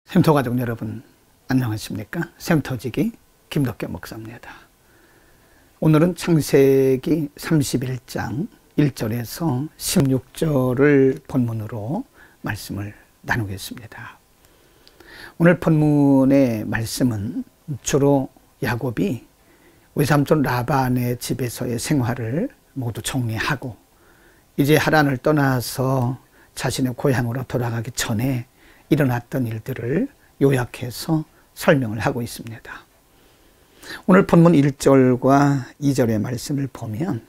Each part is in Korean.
샘터 가족 여러분 안녕하십니까? 샘터지기 김덕교 목사입니다. 오늘은 창세기 31장 1절에서 16절을 본문으로 말씀을 나누겠습니다. 오늘 본문의 말씀은 주로 야곱이 외삼촌 라반의 집에서의 생활을 모두 정리하고 이제 하란을 떠나서 자신의 고향으로 돌아가기 전에 일어났던 일들을 요약해서 설명을 하고 있습니다. 오늘 본문 1절과 2절의 말씀을 보면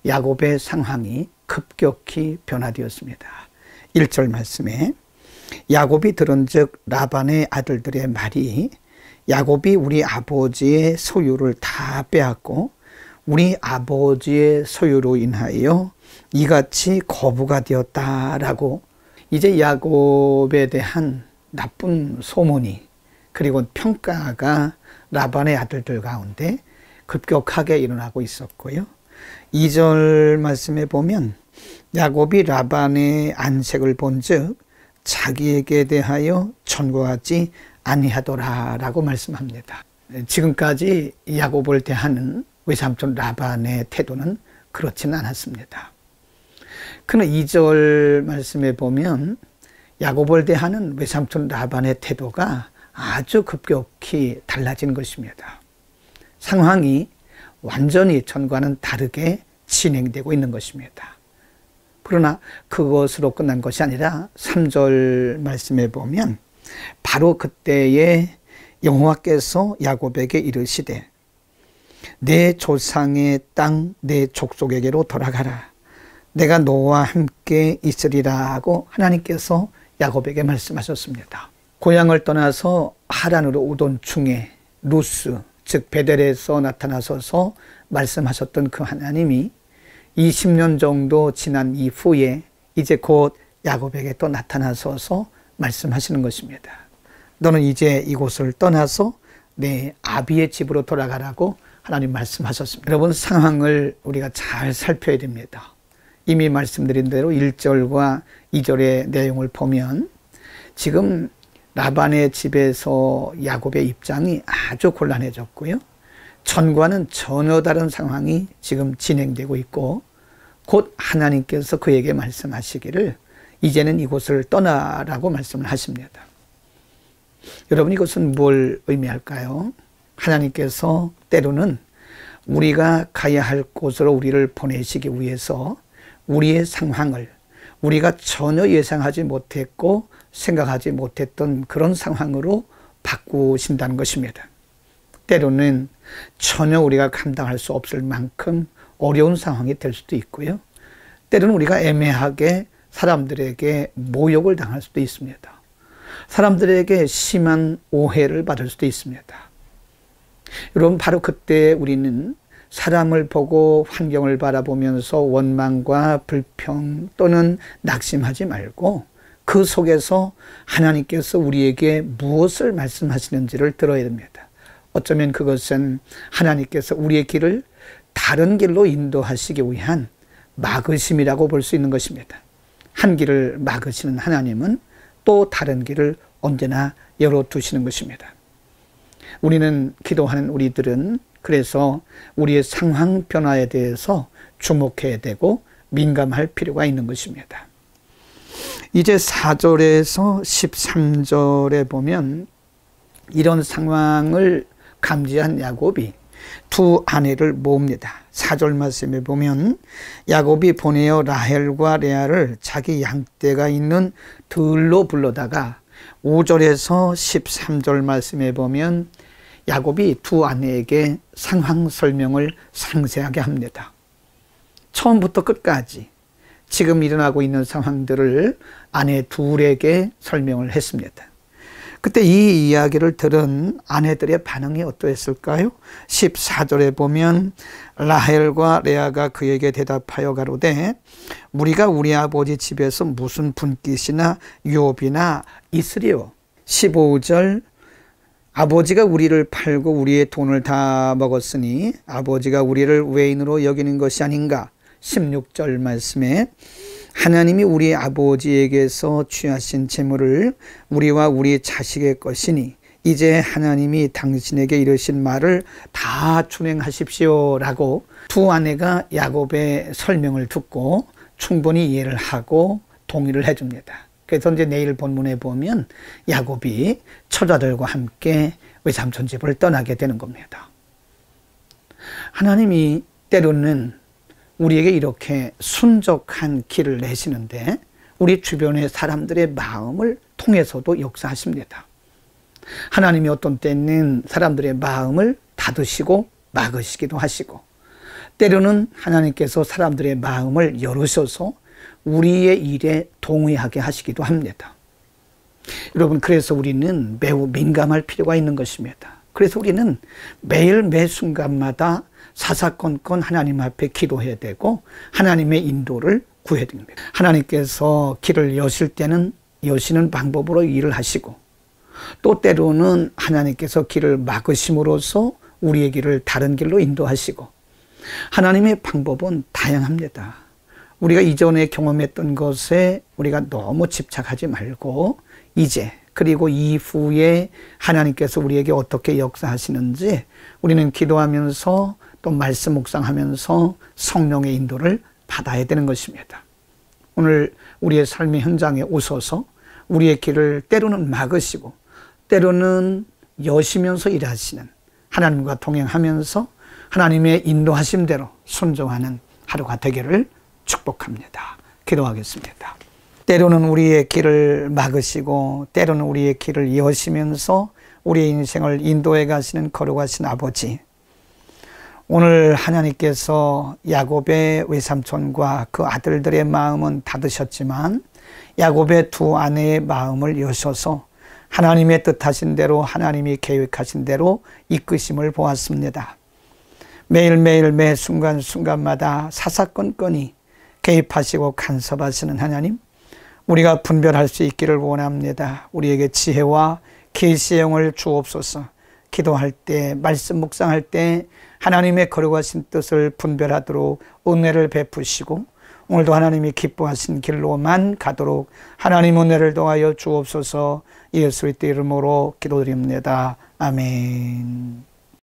야곱의 상황이 급격히 변화되었습니다. 1절 말씀에 야곱이 들은즉 라반의 아들들의 말이 야곱이 우리 아버지의 소유를 다 빼앗고 우리 아버지의 소유로 인하여 이같이 거부가 되었다라고 이제 야곱에 대한 나쁜 소문이 그리고 평가가 라반의 아들들 가운데 급격하게 일어나고 있었고요. 2절 말씀에 보면 야곱이 라반의 안색을 본즉 자기에게 대하여 전과하지 아니하더라라고 말씀합니다. 지금까지 야곱을 대하는 외삼촌 라반의 태도는 그렇지는 않았습니다. 그러나 2절 말씀에 보면 야곱을 대하는 외삼촌 라반의 태도가 아주 급격히 달라진 것입니다. 상황이 완전히 전과는 다르게 진행되고 있는 것입니다. 그러나 그것으로 끝난 것이 아니라 3절 말씀에 보면 바로 그때에 여호와께서 야곱에게 이르시되 내 조상의 땅 내 족속에게로 돌아가라. 내가 너와 함께 있으리라 하고 하나님께서 야곱에게 말씀하셨습니다. 고향을 떠나서 하란으로 오던 중에 루스 즉 베델에서 나타나셔서 말씀하셨던 그 하나님이 20년 정도 지난 이후에 이제 곧 야곱에게 또 나타나셔서 말씀하시는 것입니다. 너는 이제 이곳을 떠나서 내 아비의 집으로 돌아가라고 하나님 말씀하셨습니다. 여러분 상황을 우리가 잘 살펴야 됩니다. 이미 말씀드린 대로 1절과 2절의 내용을 보면 지금 라반의 집에서 야곱의 입장이 아주 곤란해졌고요. 전과는 전혀 다른 상황이 지금 진행되고 있고 곧 하나님께서 그에게 말씀하시기를 이제는 이곳을 떠나라고 말씀을 하십니다. 여러분 이것은 뭘 의미할까요? 하나님께서 때로는 우리가 가야 할 곳으로 우리를 보내시기 위해서 우리의 상황을 우리가 전혀 예상하지 못했고 생각하지 못했던 그런 상황으로 바꾸신다는 것입니다. 때로는 전혀 우리가 감당할 수 없을 만큼 어려운 상황이 될 수도 있고요. 때로는 우리가 애매하게 사람들에게 모욕을 당할 수도 있습니다. 사람들에게 심한 오해를 받을 수도 있습니다. 여러분 바로 그때 우리는 사람을 보고 환경을 바라보면서 원망과 불평 또는 낙심하지 말고 그 속에서 하나님께서 우리에게 무엇을 말씀하시는지를 들어야 됩니다. 어쩌면 그것은 하나님께서 우리의 길을 다른 길로 인도하시기 위한 막으심이라고 볼 수 있는 것입니다. 한 길을 막으시는 하나님은 또 다른 길을 언제나 열어두시는 것입니다. 우리는 기도하는 우리들은 그래서 우리의 상황 변화에 대해서 주목해야 되고 민감할 필요가 있는 것입니다. 이제 4절에서 13절에 보면 이런 상황을 감지한 야곱이 두 아내를 모읍니다. 4절 말씀에 보면 야곱이 보내어 라헬과 레아를 자기 양떼가 있는 들로 불러다가 5절에서 13절 말씀에 보면 야곱이 두 아내에게 상황 설명을 상세하게 합니다. 처음부터 끝까지 지금 일어나고 있는 상황들을 아내 둘에게 설명을 했습니다. 그때 이 이야기를 들은 아내들의 반응이 어떠했을까요? 14절에 보면 라헬과 레아가 그에게 대답하여 가로되 우리가 우리 아버지 집에서 무슨 분깃이나 유업이나 있으리요. 15절 아버지가 우리를 팔고 우리의 돈을 다 먹었으니 아버지가 우리를 외인으로 여기는 것이 아닌가. 16절 말씀에 하나님이 우리 아버지에게서 취하신 재물을 우리와 우리 자식의 것이니 이제 하나님이 당신에게 이르신 말을 다 준행하십시오 라고 두 아내가 야곱의 설명을 듣고 충분히 이해를 하고 동의를 해줍니다. 그래서 이제 내일 본문에 보면 야곱이 처자들과 함께 외삼촌 집을 떠나게 되는 겁니다. 하나님이 때로는 우리에게 이렇게 순적한 길을 내시는데 우리 주변의 사람들의 마음을 통해서도 역사하십니다. 하나님이 어떤 때는 사람들의 마음을 닫으시고 막으시기도 하시고 때로는 하나님께서 사람들의 마음을 열으셔서 우리의 일에 동의하게 하시기도 합니다. 여러분, 그래서 우리는 매우 민감할 필요가 있는 것입니다. 그래서 우리는 매일 매 순간마다 사사건건 하나님 앞에 기도해야 되고 하나님의 인도를 구해야 됩니다. 하나님께서 길을 여실 때는 여시는 방법으로 일을 하시고 또 때로는 하나님께서 길을 막으심으로써 우리의 길을 다른 길로 인도하시고 하나님의 방법은 다양합니다. 우리가 이전에 경험했던 것에 우리가 너무 집착하지 말고 이제 그리고 이후에 하나님께서 우리에게 어떻게 역사하시는지 우리는 기도하면서 또 말씀 묵상하면서 성령의 인도를 받아야 되는 것입니다. 오늘 우리의 삶의 현장에 오셔서 우리의 길을 때로는 막으시고 때로는 여시면서 일하시는 하나님과 동행하면서 하나님의 인도하심대로 순종하는 하루가 되기를 축복합니다. 기도하겠습니다. 때로는 우리의 길을 막으시고 때로는 우리의 길을 여시면서 우리의 인생을 인도해 가시는 거룩하신 아버지, 오늘 하나님께서 야곱의 외삼촌과 그 아들들의 마음은 닫으셨지만 야곱의 두 아내의 마음을 여셔서 하나님의 뜻하신 대로 하나님이 계획하신 대로 이끄심을 보았습니다. 매일매일 매 순간순간마다 사사건건이 개입하시고 간섭하시는 하나님, 우리가 분별할 수 있기를 원합니다. 우리에게 지혜와 계시의 영을 주옵소서. 기도할 때, 말씀 묵상할 때 하나님의 거룩하신 뜻을 분별하도록 은혜를 베푸시고 오늘도 하나님이 기뻐하신 길로만 가도록 하나님 은혜를 더하여 주옵소서. 예수의 이름으로 기도드립니다. 아멘.